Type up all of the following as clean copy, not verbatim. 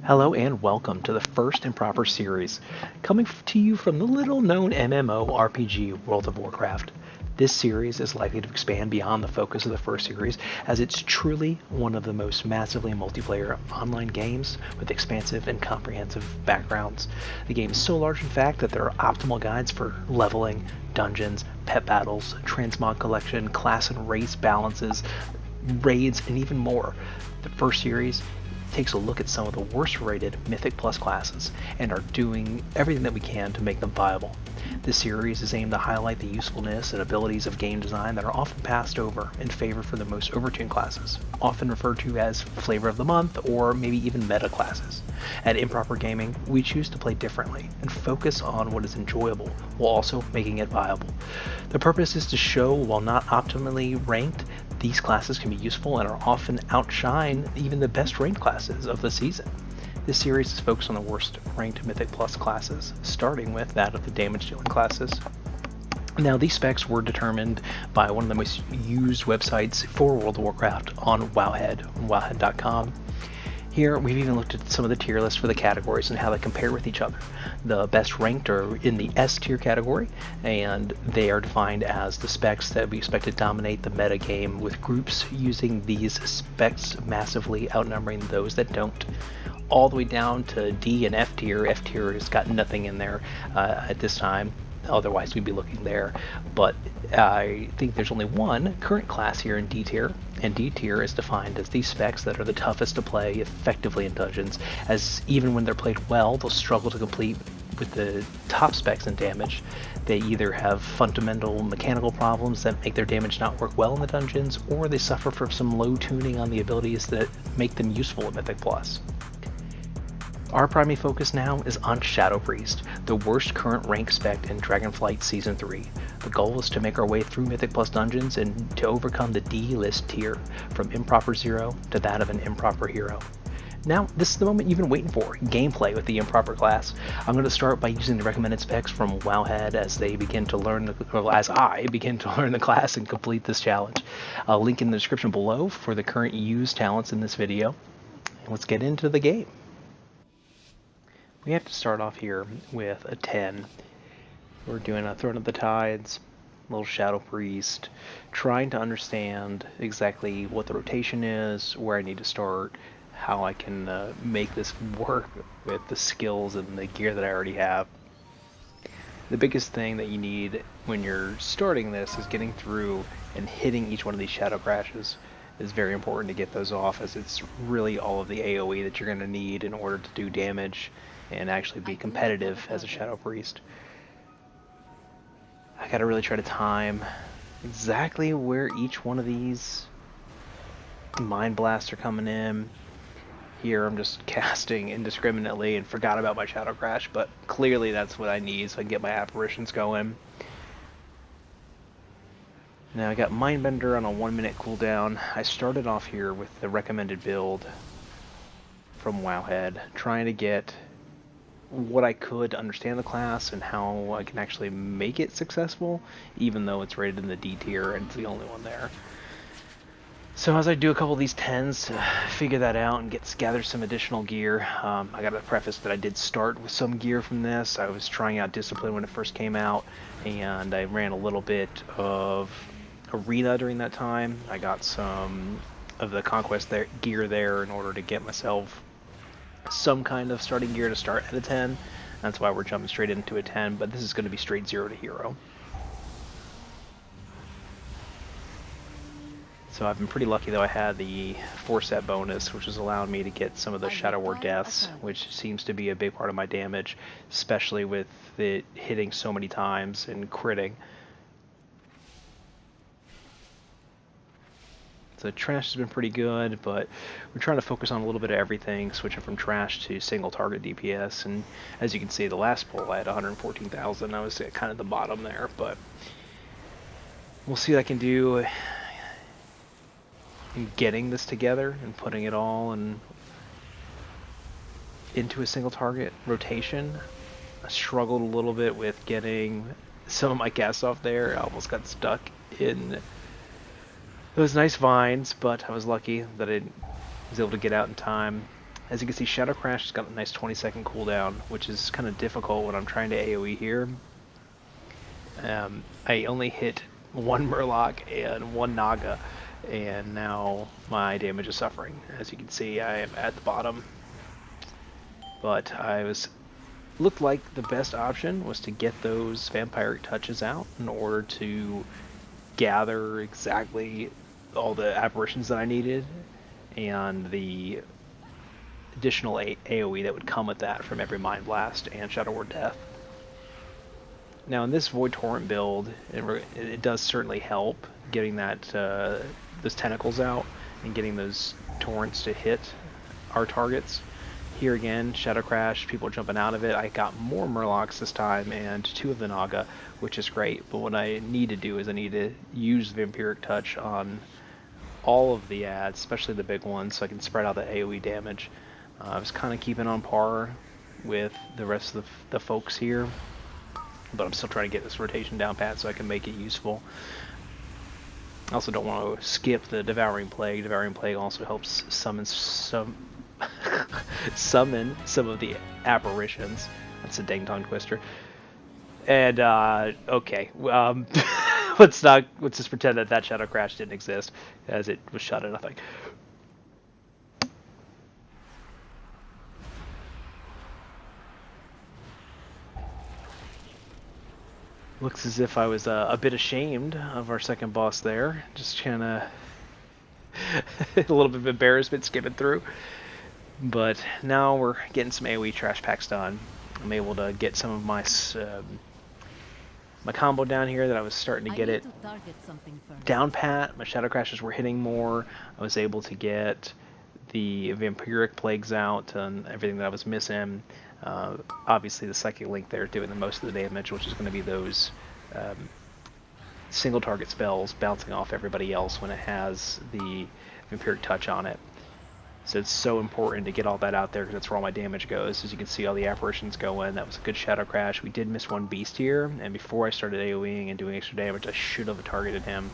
Hello and welcome to the first Improper series, coming to you from the little-known MMORPG World of Warcraft. This series is likely to expand beyond the focus of the first series, as it's truly one of the most massively multiplayer online games with expansive and comprehensive backgrounds. The game is so large, in fact, that there are optimal guides for leveling, dungeons, pet battles, transmog collection, class and race balances, raids, and even more. The first series takes a look at some of the worst rated Mythic Plus classes and are doing everything that we can to make them viable. This series is aimed to highlight the usefulness and abilities of game design that are often passed over in favor for the most overtuned classes, often referred to as flavor of the month or maybe even meta classes. At Improper Gaming, we choose to play differently and focus on what is enjoyable while also making it viable. The purpose is to show, while not optimally ranked, these classes can be useful and are often outshine even the best ranked classes of the season. This series is focused on the worst ranked Mythic Plus classes, starting with that of the damage dealing classes. Now, these specs were determined by one of the most used websites for World of Warcraft on Wowhead, wowhead.com. Here, we've even looked at some of the tier lists for the categories and how they compare with each other. The best ranked are in the S tier category, and they are defined as the specs that we expect to dominate the meta game, with groups using these specs massively outnumbering those that don't. All the way down to D and F tier. F tier has got nothing in there at this time. Otherwise, we'd be looking there. But I think there's only one current class here in D tier, and D tier is defined as these specs that are the toughest to play effectively in dungeons, as even when they're played well, they'll struggle to complete with the top specs in damage. They either have fundamental mechanical problems that make their damage not work well in the dungeons, or they suffer from some low tuning on the abilities that make them useful in Mythic Plus. Our primary focus now is on Shadow Priest, the worst current rank spec in Dragonflight Season 3. The goal is to make our way through Mythic Plus dungeons and to overcome the D-list tier, from Improper Zero to that of an Improper Hero. Now, this is the moment you've been waiting for, gameplay with the Improper class. I'm going to start by using the recommended specs from Wowhead as I begin to learn the class and complete this challenge. I'll link in the description below for the current used talents in this video. Let's get into the game. We have to start off here with a 10. We're doing a Throne of the Tides, little Shadow Priest, trying to understand exactly what the rotation is, where I need to start, how I can make this work with the skills and the gear that I already have. The biggest thing that you need when you're starting this is getting through and hitting each one of these Shadow Crashes. Is very important to get those off, as it's really all of the AoE that you're going to need in order to do damage and actually be competitive as a Shadow Priest. I gotta really try to time exactly where each one of these Mind Blasts are coming in. Here I'm just casting indiscriminately and forgot about my Shadow Crash, but clearly that's what I need so I can get my apparitions going. Now I got Mindbender on a 1-minute cooldown. I started off here with the recommended build from Wowhead, trying to get what I could to understand the class and how I can actually make it successful, even though it's rated in the D tier and it's the only one there. So as I do a couple of these 10s to figure that out and gather some additional gear, I gotta preface that I did start with some gear from this. I was trying out Discipline when it first came out, and I ran a little bit of Arena during that time. I got some of the Conquest gear there in order to get myself some kind of starting gear to start at a 10. That's why we're jumping straight into a 10, but this is going to be straight 0 to hero. So I've been pretty lucky, though. I had the 4-set bonus, which has allowed me to get some of the Shadow War deaths, which seems to be a big part of my damage, especially with it hitting so many times and critting. So Trash has been pretty good, but we're trying to focus on a little bit of everything, switching from Trash to single target DPS. And as you can see, the last pull I had 114,000. I was at kind of the bottom there, but we'll see what I can do in getting this together and putting it all into a single target rotation. I struggled a little bit with getting some of my casts off there. I almost got stuck in those nice vines, but I was lucky that I was able to get out in time. As you can see, Shadow Crash has got a nice 20-second cooldown, which is kind of difficult when I'm trying to AoE here. I only hit one Murloc and one Naga, and now my damage is suffering. As you can see, I am at the bottom. But looked like the best option was to get those vampiric touches out in order to gather exactly all the apparitions that I needed and the additional AoE that would come with that from every Mind Blast and Shadow Word Death. Now in this Void Torrent build, it does certainly help getting that those tentacles out and getting those torrents to hit our targets. Here again, Shadow Crash, people are jumping out of it. I got more Murlocs this time and 2 of the Naga, which is great. But what I need to do is I need to use Vampiric Touch on all of the ads, especially the big ones, so I can spread out the AoE damage. I was kind of keeping on par with the rest of the folks here, but I'm still trying to get this rotation down pat so I can make it useful. I also don't want to skip the Devouring Plague. Devouring Plague also helps summon some of the apparitions. That's a dang tongue twister. And okay, let's just pretend that Shadow Crash didn't exist, as it was shot at nothing. Looks as if I was a bit ashamed of our second boss there. Just kind of a little bit of embarrassment skipping through. But now we're getting some AoE trash packs done. I'm able to get some of my my combo down here that I was starting to get it down pat. My Shadow Crashes were hitting more. I was able to get the Vampiric Plagues out and everything that I was missing. Obviously the Psychic Link there doing the most of the damage, which is going to be those single target spells bouncing off everybody else when it has the Vampiric Touch on it. So it's so important to get all that out there because that's where all my damage goes. As you can see, all the apparitions go in. That was a good Shadow Crash. We did miss one beast here, and before I started AoEing and doing extra damage, I should have targeted him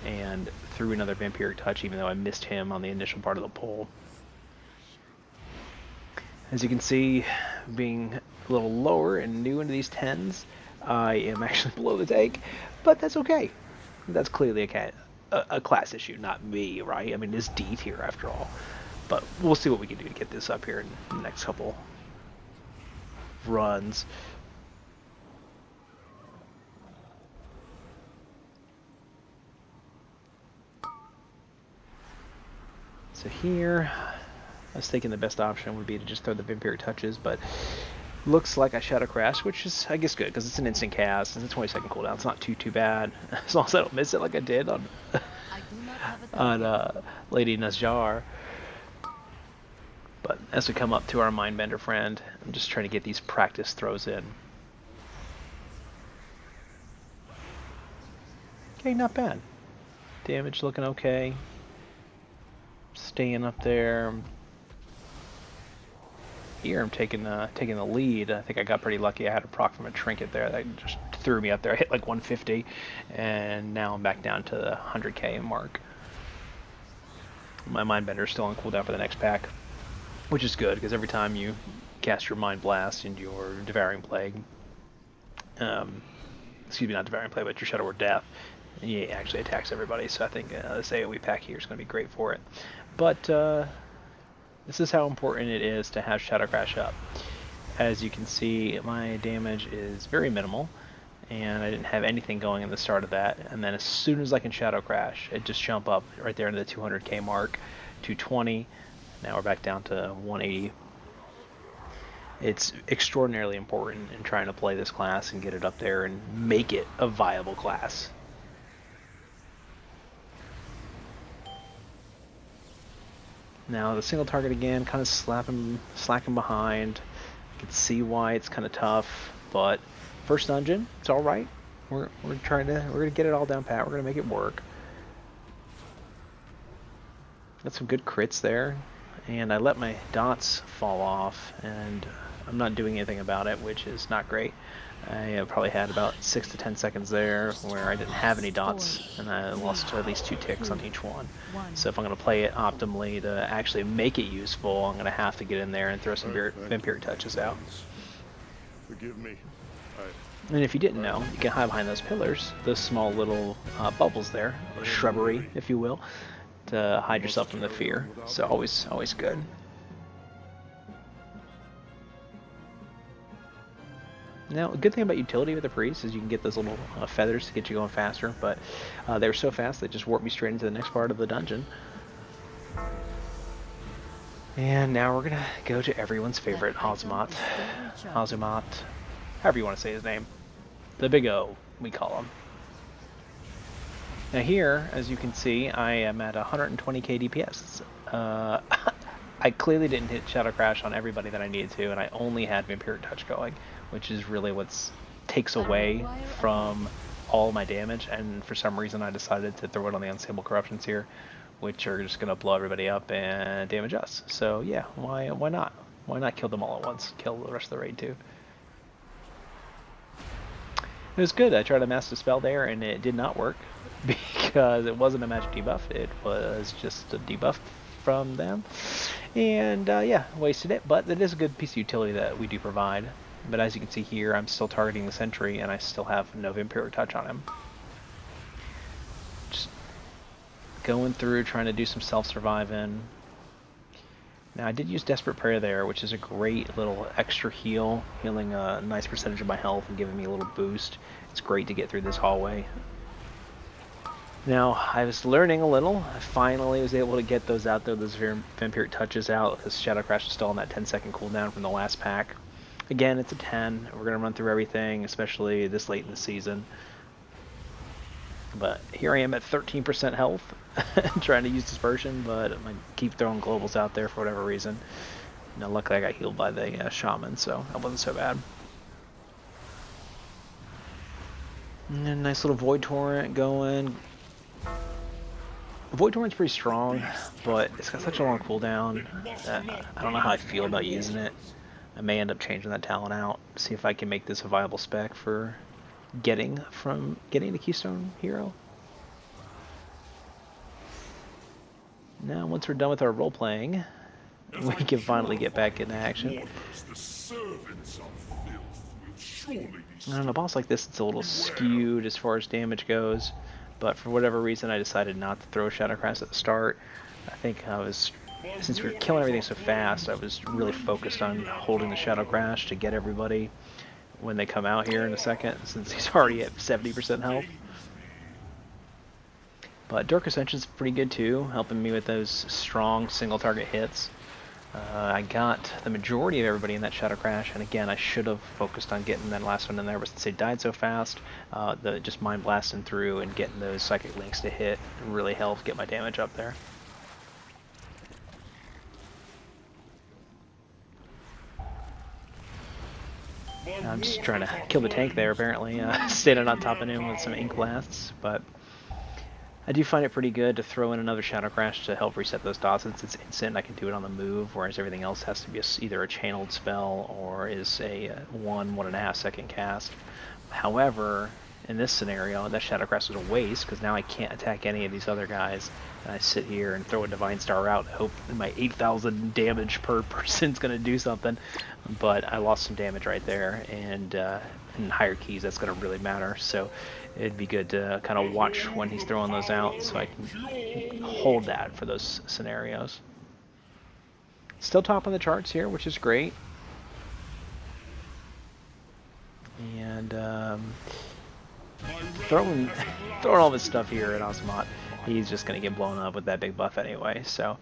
and threw another Vampiric Touch, even though I missed him on the initial part of the pull. As you can see, being a little lower and new into these 10s, I am actually below the tank, but that's okay. That's clearly a class issue, not me, right? I mean, it's D tier after all. But we'll see what we can do to get this up here in the next couple runs. So here, I was thinking the best option would be to just throw the Vampiric Touches, but looks like I Shadow Crash, which is, I guess, good, because it's an instant cast, it's a 20-second cooldown. It's not too bad, as long as I don't miss it like I did on, on Lady Nazjar. But as we come up to our Mindbender friend, I'm just trying to get these practice throws in. Okay, not bad. Damage looking okay. Staying up there. Here I'm taking the lead. I think I got pretty lucky. I had a proc from a trinket there that just threw me up there. I hit like 150, and now I'm back down to the 100k mark. My Mindbender is still on cooldown for the next pack, which is good, because every time you cast your Mind Blast into your Devouring Plague, excuse me, not Devouring Plague, but your Shadow Word Death, it actually attacks everybody, so I think this AoE pack here is going to be great for it. But this is how important it is to have Shadow Crash up. As you can see, my damage is very minimal, and I didn't have anything going in the start of that, and then as soon as I can Shadow Crash, it just jump up right there into the 200k mark, 220. Now we're back down to 180. It's extraordinarily important in trying to play this class and get it up there and make it a viable class. Now the single target again, kind of slacking behind. You can see why it's kind of tough, but first dungeon, it's all right. We're gonna get it all down pat. We're gonna make it work. Got some good crits there. And I let my dots fall off, and I'm not doing anything about it, which is not great. I probably had about 6 to 10 seconds there where I didn't have any dots, and I lost at least 2 ticks on each one. So if I'm going to play it optimally to actually make it useful, I'm going to have to get in there and throw some vampiric touches out. Forgive me. And if you didn't know, you can hide behind those pillars, those small little bubbles there, or shrubbery, if you will, to hide yourself from the fear. So always good. Now, a good thing about utility with the priest is you can get those little feathers to get you going faster, but they were so fast they just warped me straight into the next part of the dungeon. And now we're gonna go to everyone's favorite, Azumat, however you want to say his name. The Big O, we call him. Now here, as you can see, I am at 120k DPS. I clearly didn't hit Shadow Crash on everybody that I needed to, and I only had Vampiric Touch going, which is really what takes away from all my damage, and for some reason I decided to throw it on the Unstable Corruptions here, which are just going to blow everybody up and damage us. So yeah, why not? Why not kill them all at once? Kill the rest of the raid too. It was good. I tried to master spell there, and it did not work because it wasn't a magic debuff. It was just a debuff from them, and yeah, wasted it. But it is a good piece of utility that we do provide. But as you can see here, I'm still targeting the sentry, and I still have no Vampiric Touch on him. Just going through, trying to do some self-surviving. Now, I did use Desperate Prayer there, which is a great little extra heal, healing a nice percentage of my health and giving me a little boost. It's great to get through this hallway. Now, I was learning a little. I finally was able to get those out there, those Vampiric Touches out, because Shadow Crash is still on that 10-second cooldown from the last pack. Again, it's a 10. We're going to run through everything, especially this late in the season. But here I am at 13% health, trying to use Dispersion, but I keep throwing globals out there for whatever reason. Now, luckily I got healed by the shaman, so that wasn't so bad. And a nice little Void Torrent going. Void Torrent's pretty strong, but it's got such a long cooldown that I don't know how I feel about using it. I may end up changing that talent out, see if I can make this a viable spec for getting the Keystone hero. Now, once we're done with our role playing, we can finally get back into action. On a boss like this, it's a little skewed as far as damage goes, but for whatever reason, I decided not to throw Shadow Crash at the start. I think since we were killing everything so fast, I was really focused on holding the Shadow Crash to get everybody when they come out here in a second, since he's already at 70% health. But Dark Ascension's pretty good too, helping me with those strong single target hits. I got the majority of everybody in that Shadow Crash, and again, I should have focused on getting that last one in there, but since they died so fast, just mind blasting through and getting those Psychic Links to hit really helped get my damage up there. I'm just trying to kill the tank there, apparently, standing on top of him with some Ink Blasts, but I do find it pretty good to throw in another Shadow Crash to help reset those dots, since it's instant. I can do it on the move, whereas everything else has to be either a channeled spell or is a 1.5 second cast. However, in this scenario, that Shadow Crash is a waste, because now I can't attack any of these other guys, and I sit here and throw a Divine Star out and hope my 8,000 damage per person's going to do something, but I lost some damage right there, and in higher keys that's going to really matter, so it'd be good to kind of watch when he's throwing those out so I can hold that for those scenarios. Still top of the charts here, which is great. And throwing all this stuff here at Azumat, he's just going to get blown up with that big buff anyway. So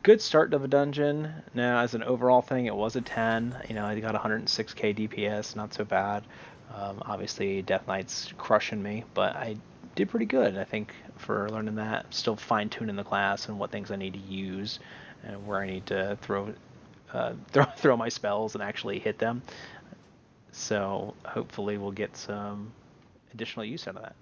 good start to the dungeon. Now, as an overall thing, it was a 10. You know, I got 106k DPS, not so bad. Obviously, Death Knight's crushing me, but I did pretty good, I think, for learning that. I'm still fine-tuning the class and what things I need to use and where I need to throw my spells and actually hit them. So hopefully we'll get some additional use out of that.